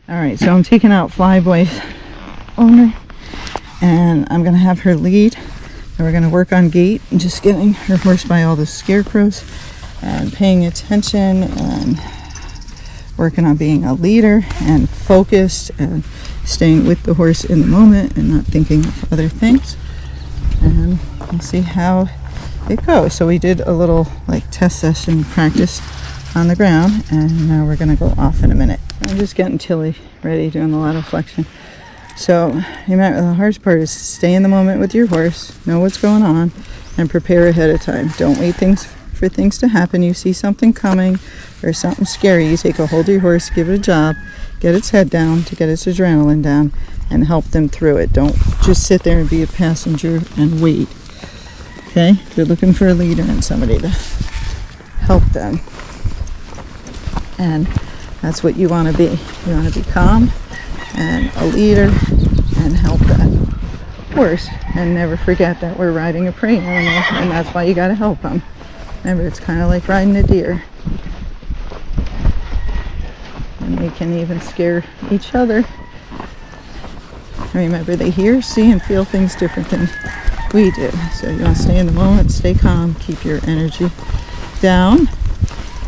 All right, so I'm taking out Flyboy's owner, and I'm gonna have her lead, and we're gonna work on Gait and just getting her horse by all the scarecrows and paying attention and working on being a leader and focused and staying with the horse in the moment and not thinking of other things. And we'll see how it goes. So we did a little like test session practice on the ground, and now we're gonna go off in a minute. I'm just getting Tilly ready, doing the lateral flexion. So remember, the hardest part is stay in the moment with your horse, know what's going on, and prepare ahead of time. Don't wait for things to happen. You see something coming or something scary, you take a hold of your horse, give it a job, get its head down to get its adrenaline down, and help them through it. Don't just sit there and be a passenger and wait. Okay? They're looking for a leader and somebody to help them. And that's what you want to be. You want to be calm and a leader and help that horse. And never forget that we're riding a prey animal, and that's why you got to help them. Remember, it's kind of like riding a deer. And we can even scare each other. Remember, they hear, see, and feel things different than we do. So you want to stay in the moment, stay calm, keep your energy down,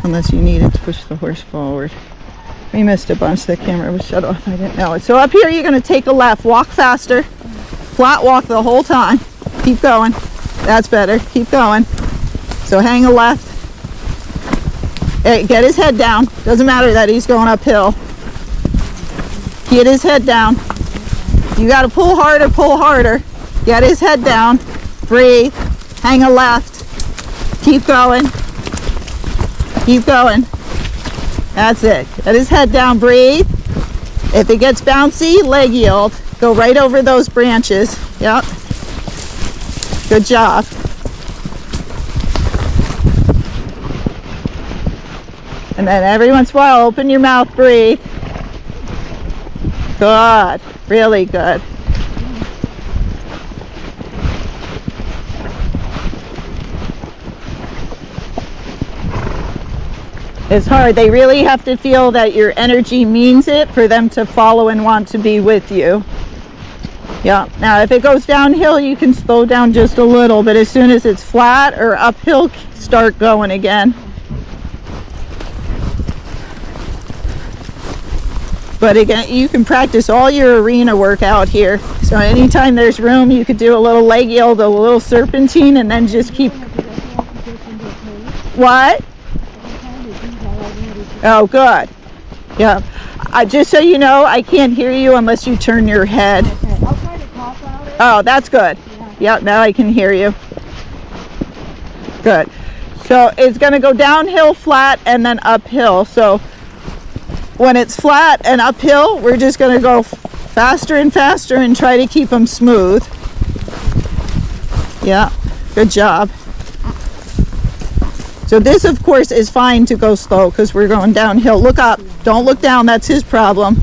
unless you need it to push the horse forward. We missed a bunch. The camera was shut off. I didn't know it. So up here, you're going to take a left. Walk faster. Flat walk the whole time. Keep going. That's better. Keep going. So hang a left. Hey, get his head down. Doesn't matter that he's going uphill. Get his head down. You got to pull harder, pull harder. Get his head down. Breathe. Hang a left. Keep going. Keep going. That's it. Get his head down. Breathe. If it gets bouncy, leg yield. Go right over those branches. Yep. Good job. And then every once in a while, open your mouth. Breathe. Good. Really good. It's hard. They really have to feel that your energy means it for them to follow and want to be with you. Yeah. Now, if it goes downhill, you can slow down just a little, but as soon as it's flat or uphill, start going again. But again, you can practice all your arena work out here. So anytime there's room, you could do a little leg yield, a little serpentine, and then just keep. What? Oh, good. Yeah. Just so you know, I can't hear you unless you turn your head. Okay. I'll try to cough out it. Oh, that's good. Yeah, now I can hear you. Good. So it's going to go downhill, flat, and then uphill. So when it's flat and uphill, we're just going to go faster and faster and try to keep them smooth. Yeah, good job. So this, of course, is fine to go slow because we're going downhill. Look up. Don't look down. That's his problem.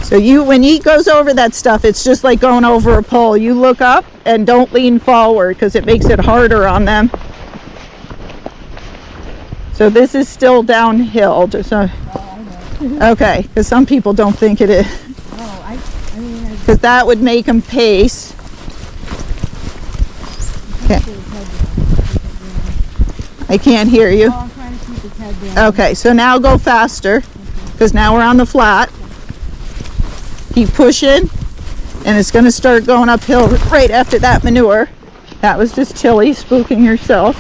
So when he goes over that stuff, it's just like going over a pole. You look up and don't lean forward because it makes it harder on them. So this is still downhill. Okay, because some people don't think it is. Because that would make them pace. Okay. I can't hear you. Oh, I'm trying to keep his head down. Okay, so now go faster, because now we're on the flat. Keep pushing, and it's going to start going uphill right after that manure. That was just Tilly spooking herself.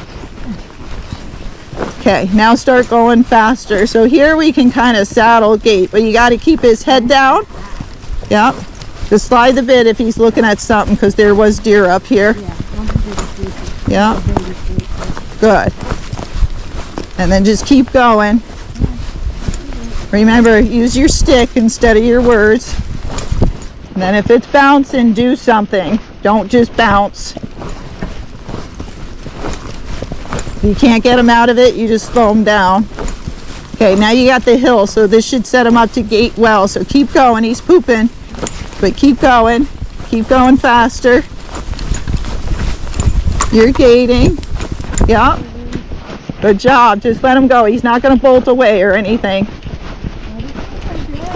Okay, now start going faster. So here we can kind of saddle Gait, but you got to keep his head down. Yep. Just slide the bit if he's looking at something, because there was deer up here. Yeah. Good. And then just keep going. Remember, use your stick instead of your words. And then if it's bouncing, do something. Don't just bounce. If you can't get them out of it, you just slow them down. Okay, now you got the hill, so this should set him up to gait well. So keep going. He's pooping, but keep going. Keep going faster. You're gaiting. Yeah. Good job. Just let him go. He's not going to bolt away or anything.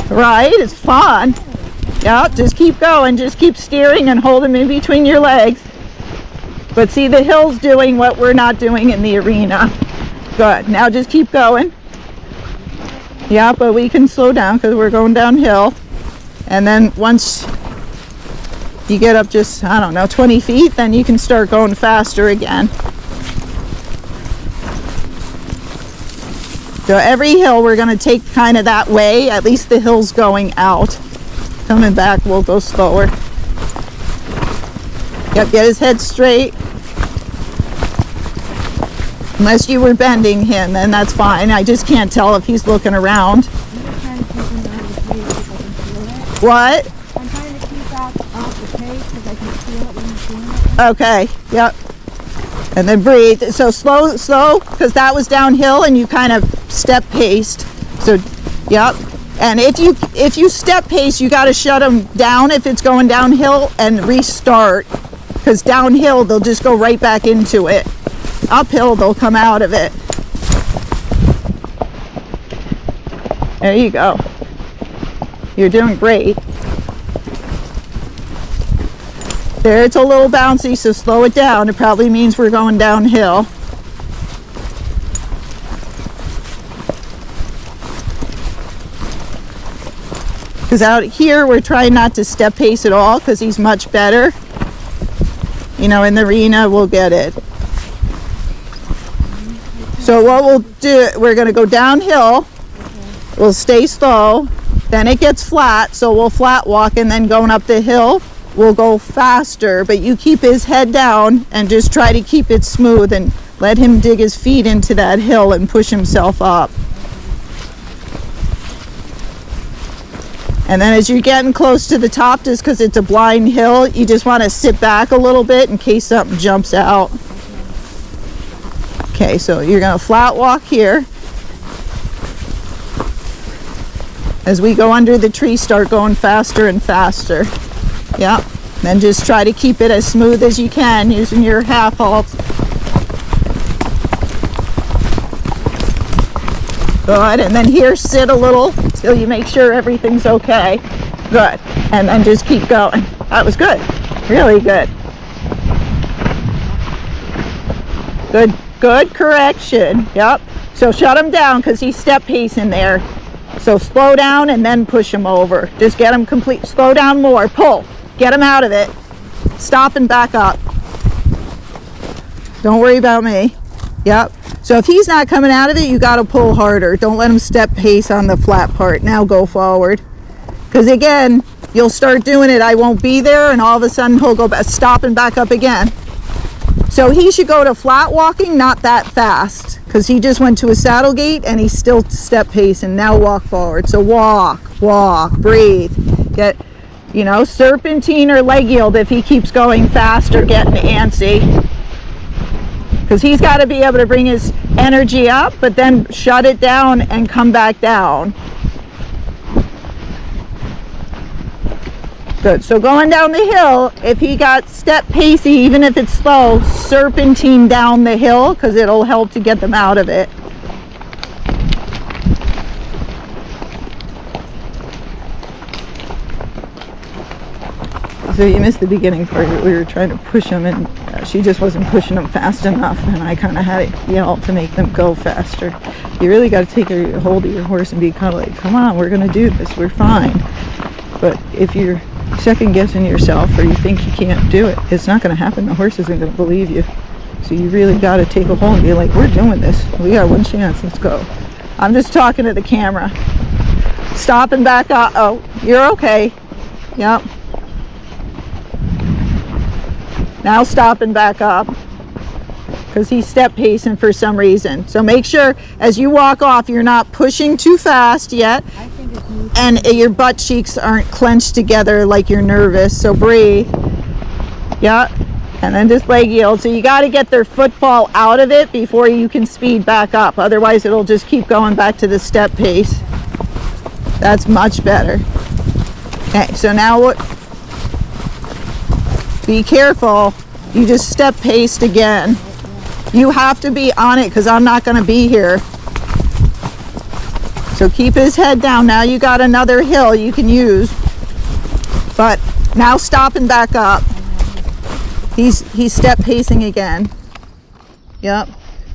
Right? It's fun. Yep, just keep going. Just keep steering and hold them in between your legs. But see, the hill's doing what we're not doing in the arena. Good. Now just keep going. Yeah, but we can slow down because we're going downhill. And then once you get up just, I don't know, 20 feet, then you can start going faster again. So every hill we're going to take kind of that way. At least the hill's going out. Coming back, we'll go slower. Yep, get his head straight. Unless you were bending him, then that's fine. I just can't tell if he's looking around. I'm just trying to keep him out of the pace because I can feel it. What? I'm trying to keep off the pace because I can feel it when he's doing it. Okay, yep. And then breathe. So slow, because that was downhill and you kind of step paced. So, yep. And if you step pace, you got to shut them down if it's going downhill and restart. Because downhill, they'll just go right back into it. Uphill, they'll come out of it. There you go. You're doing great. There, it's a little bouncy, so slow it down. It probably means we're going downhill. Because out here, we're trying not to step pace at all because he's much better. You know, in the arena, we'll get it. So what we'll do, we're going to go downhill. We'll stay slow. Then it gets flat, so we'll flat walk, and then going up the hill, we'll go faster. But you keep his head down and just try to keep it smooth and let him dig his feet into that hill and push himself up. And then as you're getting close to the top, just because it's a blind hill, you just want to sit back a little bit in case something jumps out. Okay, so you're going to flat walk here. As we go under the tree, start going faster and faster. Yep. Then just try to keep it as smooth as you can using your half halt. Good. And then here, sit a little till you make sure everything's okay. Good. And then just keep going. That was good. Really good. Good correction. Yep. So shut him down because he's step pacing there. So slow down and then push him over. Just get him complete. Slow down more. Pull. Get him out of it. Stop and back up. Don't worry about me. Yep. So if he's not coming out of it, you got to pull harder. Don't let him step pace on the flat part. Now go forward. Because again, you'll start doing it. I won't be there, and all of a sudden he'll go back, stop and back up again. So he should go to flat walking, not that fast, because he just went to a saddle gait and he's still step pace. And now walk forward. So walk, breathe. Get, serpentine or leg yield if he keeps going fast or getting antsy. Because he's got to be able to bring his energy up, but then shut it down and come back down. Good. So going down the hill, if he got step pacey, even if it's slow, serpentine down the hill because it'll help to get them out of it. So you missed the beginning part. We were trying to push him, and she just wasn't pushing them fast enough, and I kind of had to yell to make them go faster. You really got to take a hold of your horse and be kind of like, come on, we're going to do this, we're fine. But if you're second guessing yourself or you think you can't do it, it's not going to happen. The horse isn't going to believe you. So you really got to take a hold and be like, we're doing this. We got one chance. Let's go. I'm just talking to the camera. Stop and back up. Oh, you're okay. Yep. Now stop and back up because he's step pacing for some reason. So make sure as you walk off, you're not pushing too fast yet. I think it's moving. And your butt cheeks aren't clenched together like you're nervous. So breathe. Yeah. And then just leg yield. So you got to get their footfall out of it before you can speed back up. Otherwise, it'll just keep going back to the step pace. That's much better. Okay, so now what? Be careful. You just step paced again. You have to be on it because I'm not going to be here. So So keep his head down. Now you got another hill you can use. But now stop and back up. He's step pacing again. Yep.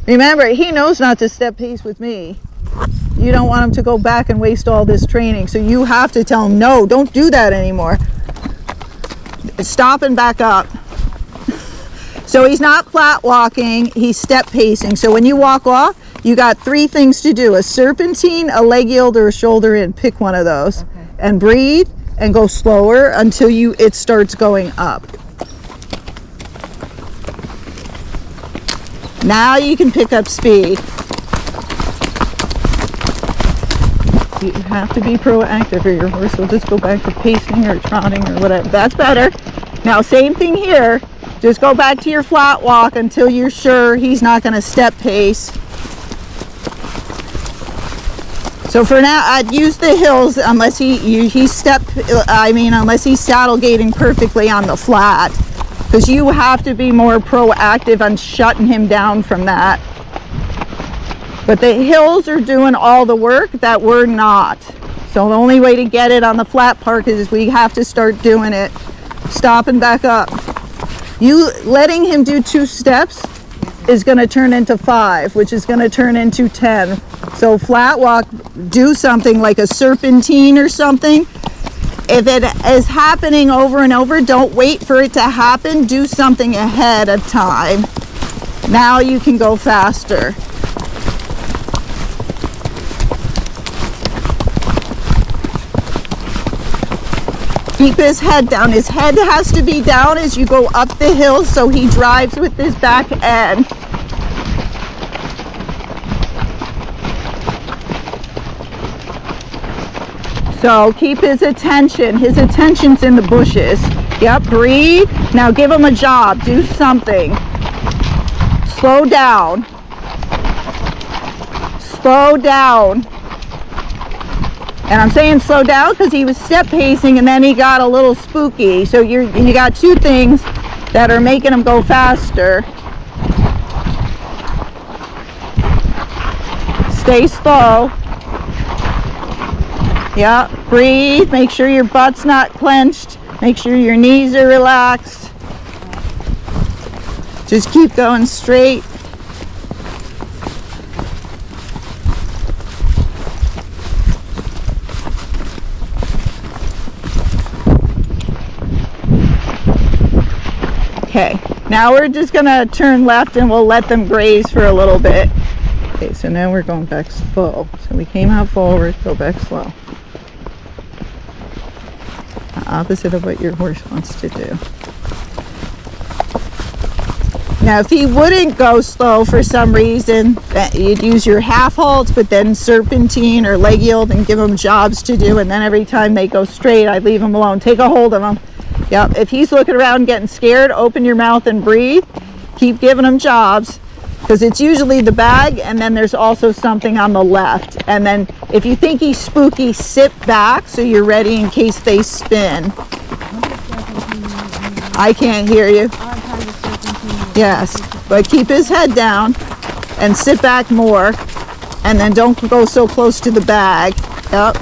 Remember, he knows not to step pace with me. You don't want him to go back and waste all this training. So you have to tell him, no, don't do that anymore. Stop and back up. So he's not flat walking, he's step pacing. So when you walk off, you got 3 things to do: a serpentine, a leg yield, or a shoulder in. Pick one of those. Okay. And breathe and go slower until it starts going up. Now you can pick up speed. You have to be proactive or your horse will just go back to pacing or trotting or whatever. That's better. Now same thing here. Just go back to your flat walk until you're sure he's not going to step pace. So for now, I'd use the hills unless he's saddle gating perfectly on the flat, because you have to be more proactive on shutting him down from that. But the hills are doing all the work that we're not. So the only way to get it on the flat part is we have to start doing it. Stop and back up. You letting him do 2 steps is going to turn into 5, which is going to turn into 10. So flat walk, do something like a serpentine or something. If it is happening over and over, don't wait for it to happen. Do something ahead of time. Now you can go faster. Keep his head down. His head has to be down as you go up the hill so he drives with his back end. So keep his attention. His attention's in the bushes. Yep, breathe. Now give him a job. Do something. Slow down. Slow down. And I'm saying slow down because he was step pacing and then he got a little spooky. So you got 2 things that are making him go faster. Stay slow. Yeah, breathe. Make sure your butt's not clenched. Make sure your knees are relaxed. Just keep going straight. Okay, now we're just gonna turn left and we'll let them graze for a little bit. Okay, so now we're going back slow. So we came out forward, go back slow. The opposite of what your horse wants to do. Now, if he wouldn't go slow for some reason, you'd use your half halts, but then serpentine or leg yield and give them jobs to do. And then every time they go straight, I'd leave them alone. Take a hold of them. Yep, if he's looking around getting scared, open your mouth and breathe. Keep giving him jobs, because it's usually the bag and then there's also something on the left. And then if you think he's spooky, sit back so you're ready in case they spin. I can't hear you. Yes, but keep his head down and sit back more, and then don't go so close to the bag. Yep.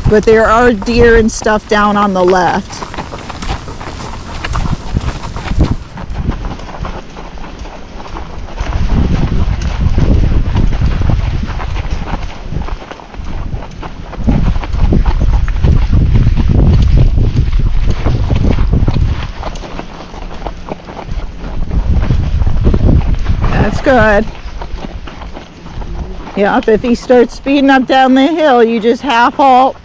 But there are deer and stuff down on the left. That's good. Yep, if he starts speeding up down the hill, you just half halt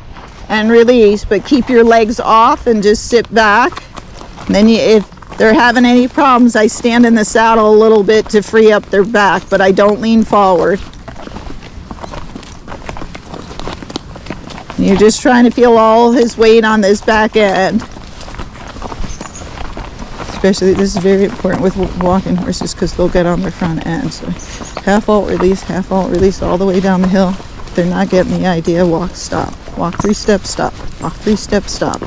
and release, but keep your legs off and just sit back. And then if they're having any problems, I stand in the saddle a little bit to free up their back, but I don't lean forward. And you're just trying to feel all his weight on this back end. Especially, this is very important with walking horses because they'll get on their front end. So half halt release all the way down the hill. If they're not getting the idea, walk, stop. Walk 3 steps, stop. Walk 3 steps, stop.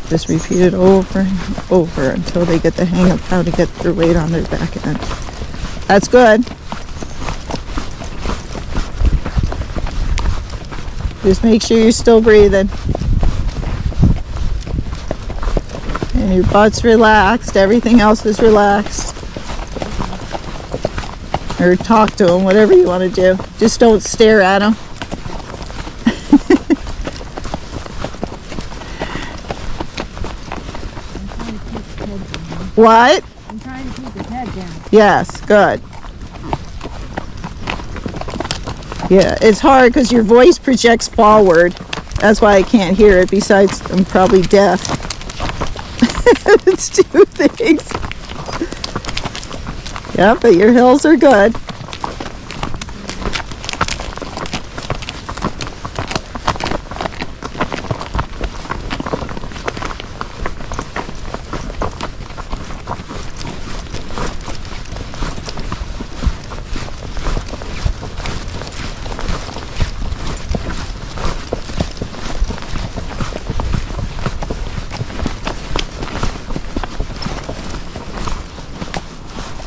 Just repeat it over and over until they get the hang of how to get their weight on their back end. That's good. Just make sure you're still breathing. And your butt's relaxed. Everything else is relaxed. Or talk to him, whatever you want to do. Just don't stare at him. What? I'm trying to keep his head down. Yes, good. Yeah, it's hard because your voice projects forward. That's why I can't hear it. Besides, I'm probably deaf. It's two things. Yeah, but your hills are good.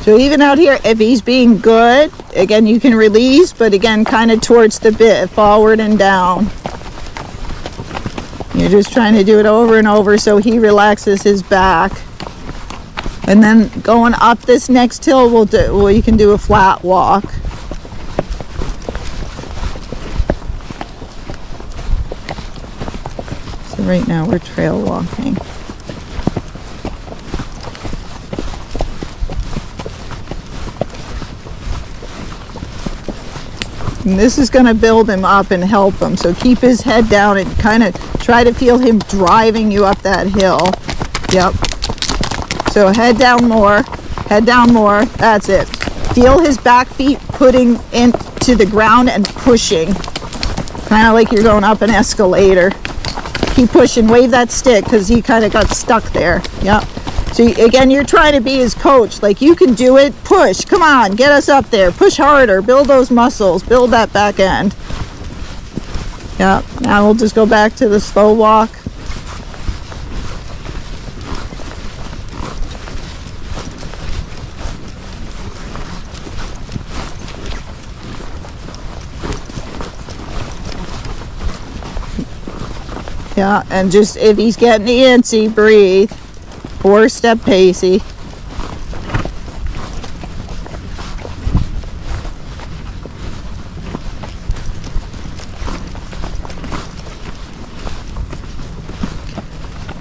So even out here, if he's being good, again, you can release, but again, kind of towards the bit, forward and down. You're just trying to do it over and over so he relaxes his back. And then going up this next hill, you can do a flat walk. So right now we're trail walking. And this is going to build him up and help him. So keep his head down and kind of try to feel him driving you up that hill. Yep. So head down more. Head down more. That's it. Feel his back feet putting into the ground and pushing. Kind of like you're going up an escalator. Keep pushing. Wave that stick because he kind of got stuck there. Yep. So again, you're trying to be his coach. Like, you can do it. Push. Come on. Get us up there. Push harder. Build those muscles. Build that back end. Yeah. Now we'll just go back to the slow walk. Yeah. And just, if he's getting antsy, breathe. 4-step pacey.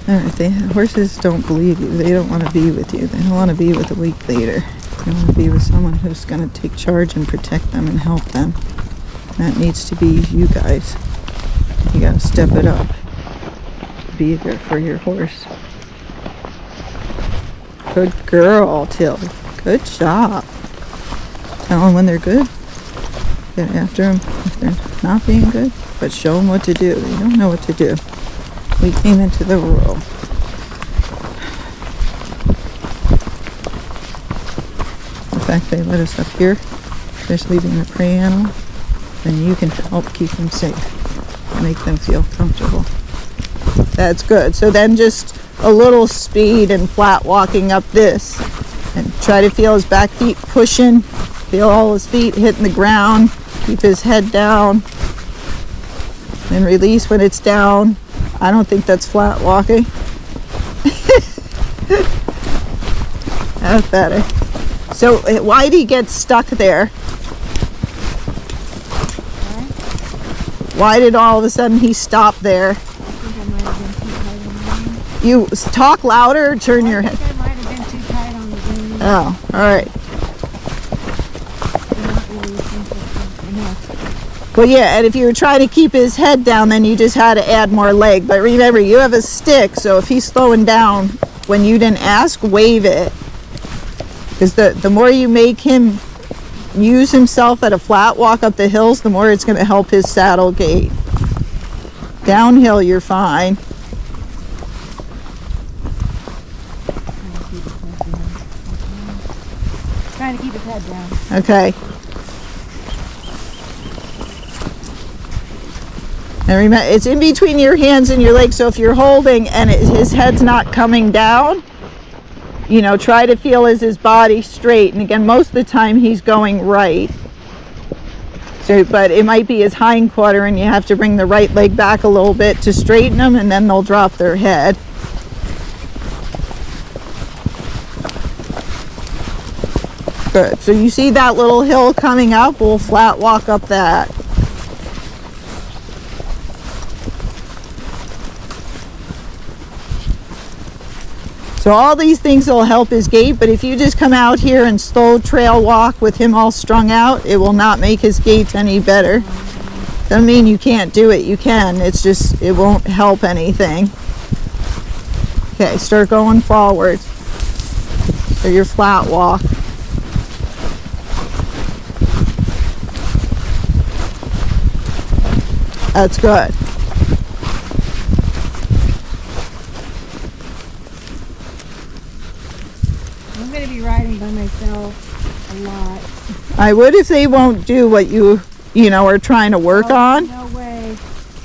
Alright, the horses don't believe you. They don't want to be with you. They don't want to be with a weak leader. They want to be with someone who's going to take charge and protect them and help them. That needs to be you guys. You got to step it up. Be there for your horse. Good girl, Till. Good job. Tell them when they're good. Get after them if they're not being good. But show them what to do. They don't know what to do. We came into the rural. The fact they let us up here, especially being a prey animal, then you can help keep them safe. Make them feel comfortable. That's good. So then just a little speed and flat walking up this, and try to feel his back feet pushing, feel all his feet hitting the ground, keep his head down, and release when it's down. I don't think that's flat walking. That's better. So why did he get stuck there? Why did all of a sudden he stop there? You talk louder or turn your head? I think I might have been too tight on the rein. Oh, all right. Not really enough. Well, yeah, and if you were trying to keep his head down, then you just had to add more leg. But remember, you have a stick, so if he's slowing down when you didn't ask, wave it. Because the more you make him use himself at a flat walk up the hills, the more it's going to help his saddle gait. Downhill, you're fine. Trying to keep his head down. Okay. And remember, it's in between your hands and your legs, so if you're holding and his head's not coming down, you know, try to feel his body straight. And again, most of the time he's going right. So So, but it might be his hind quarter and you have to bring the right leg back a little bit to straighten them, and then they'll drop their head. Good. So you see that little hill coming up? We'll flat walk up that. So all these things will help his gait, but if you just come out here and slow trail walk with him all strung out, it will not make his gait any better. Doesn't mean you can't do it. You can. It's just, it won't help anything. Okay, start going forward. So your flat walk. That's good. I'm going to be riding by myself a lot. I would if they won't do what you know, are trying to work on. No way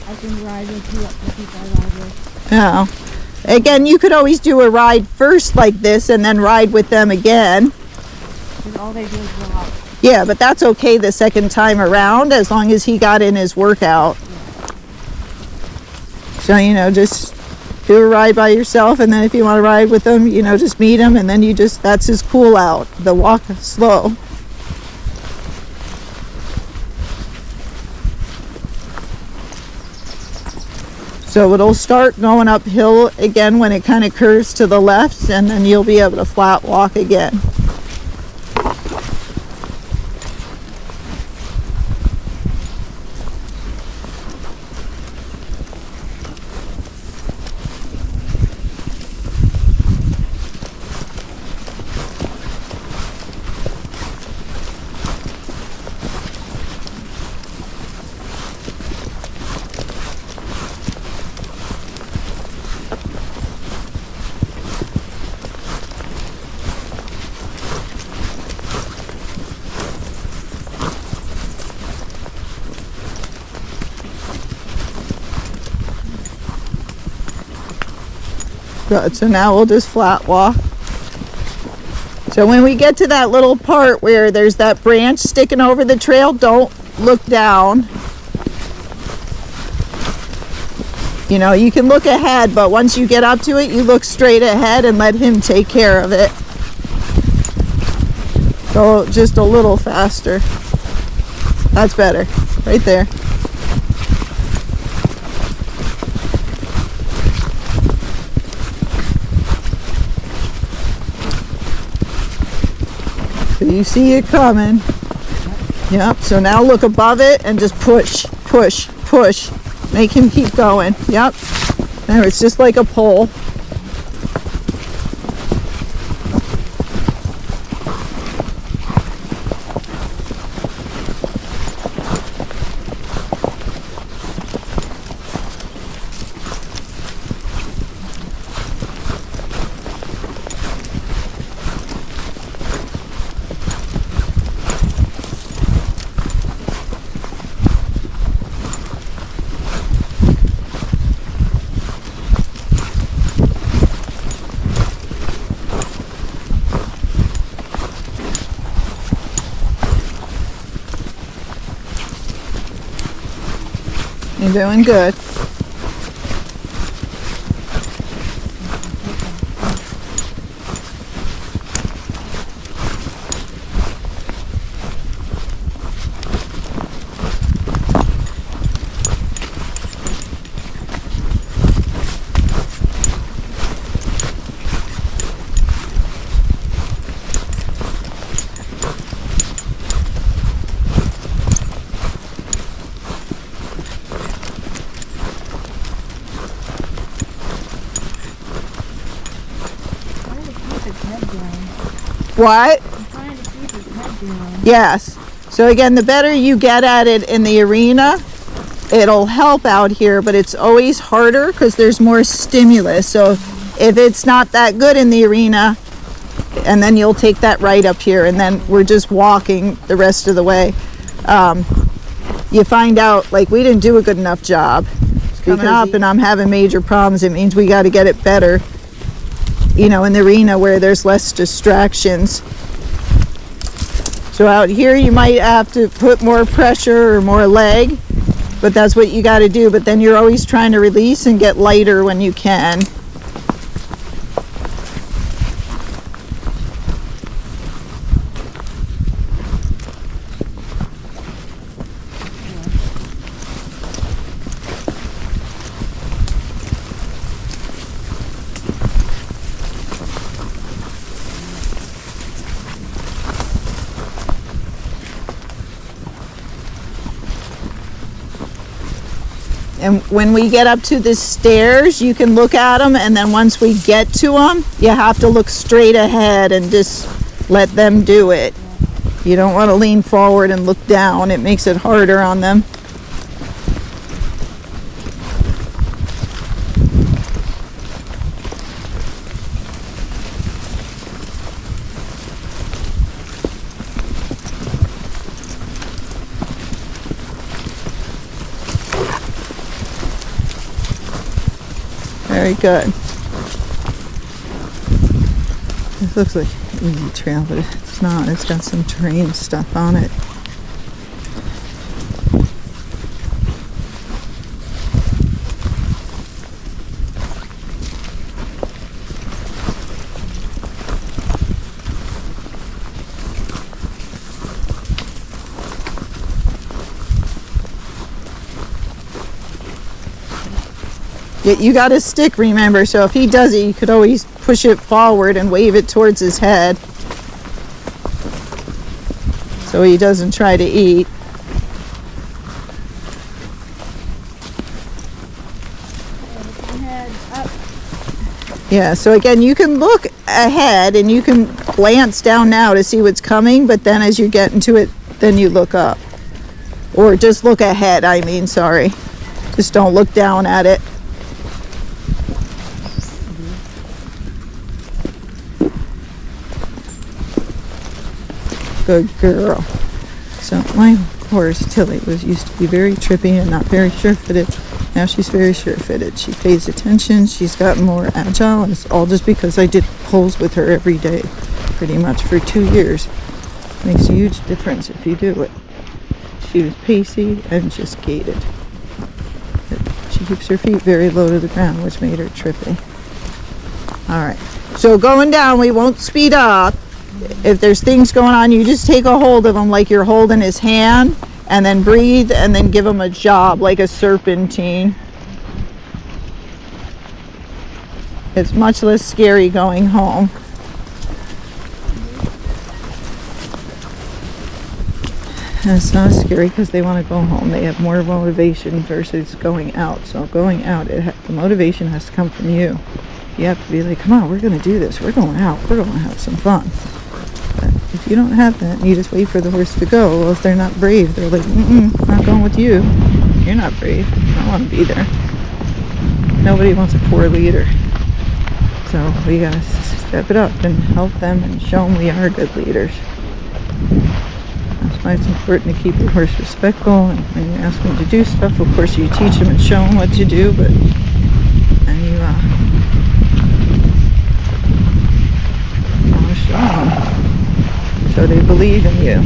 I can ride with the people I ride with. No. Again, you could always do a ride first like this and then ride with them again. Because all they do is walk. Yeah, but that's okay the second time around as long as he got in his workout. So, you know, just do a ride by yourself, and then if you want to ride with them, you know, just meet him, and then you just, that's his cool out, the walk slow. So it'll start going uphill again when it kind of curves to the left, and then you'll be able to flat walk again. Good, so now we'll just flat walk. So when we get to that little part where there's that branch sticking over the trail, don't look down. You know, you can look ahead, but once you get up to it, you look straight ahead and let him take care of it. Go just a little faster. That's better, right there. So you see it coming. Yep, so now look above it and just push, push, push. Make him keep going. Yep. There, it's just like a pole. You're doing good. What? I'm trying to keep his head down. Yes. So again, the better you get at it in the arena, it'll help out here, but it's always harder because there's more stimulus. So if it's not that good in the arena, and then you'll take that right up here, and then we're just walking the rest of the way. You find out, like, we didn't do a good enough job. It's coming up and I'm having major problems. It means we got to get it better, you know, in the arena where there's less distractions. So out here you might have to put more pressure or more leg, but that's what you got to do. But then you're always trying to release and get lighter when you can. And when we get up to the stairs, you can look at them, and then once we get to them, you have to look straight ahead and just let them do it. You don't want to lean forward and look down. It makes it harder on them. Very good. This looks like an easy trail, but it's not. It's got some terrain stuff on it. You got a stick, remember, so if he does it, you could always push it forward and wave it towards his head so he doesn't try to eat. Yeah, so again, you can look ahead and you can glance down now to see what's coming, but then as you get into it, then you look up. Or just look ahead, I mean, sorry. Just don't look down at it. Good girl. So my horse Tilly used to be very trippy and not very sure-footed. Now she's very sure-footed. She pays attention. She's gotten more agile, and it's all just because I did pulls with her every day, pretty much for 2 years. Makes a huge difference if you do it. She was pacey and just gaited. She keeps her feet very low to the ground, which made her trippy. All right. So going down, we won't speed up. If there's things going on, you just take a hold of him like you're holding his hand, and then breathe, and then give him a job like a serpentine. It's much less scary going home. And it's not scary because they want to go home. They have more motivation versus going out. So going out, the motivation has to come from you. You have to be like, come on, we're going to do this. We're going out. We're going to have some fun. But if you don't have that, and you just wait for the horse to go, well, if they're not brave, they're like, not going with you. You're not brave. I don't want to be there. Nobody wants a poor leader. So we got to step it up and help them and show them we are good leaders. That's why it's important to keep your horse respectful. And when you ask them to do stuff, of course you teach them and show them what to do, but and you want to show them so they believe in you.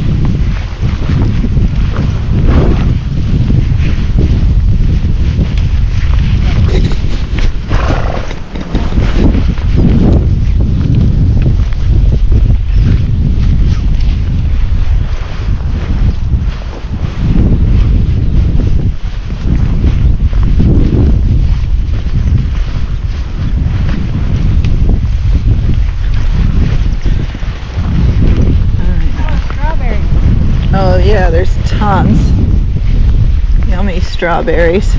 Oh yeah, there's tons. Yummy strawberries.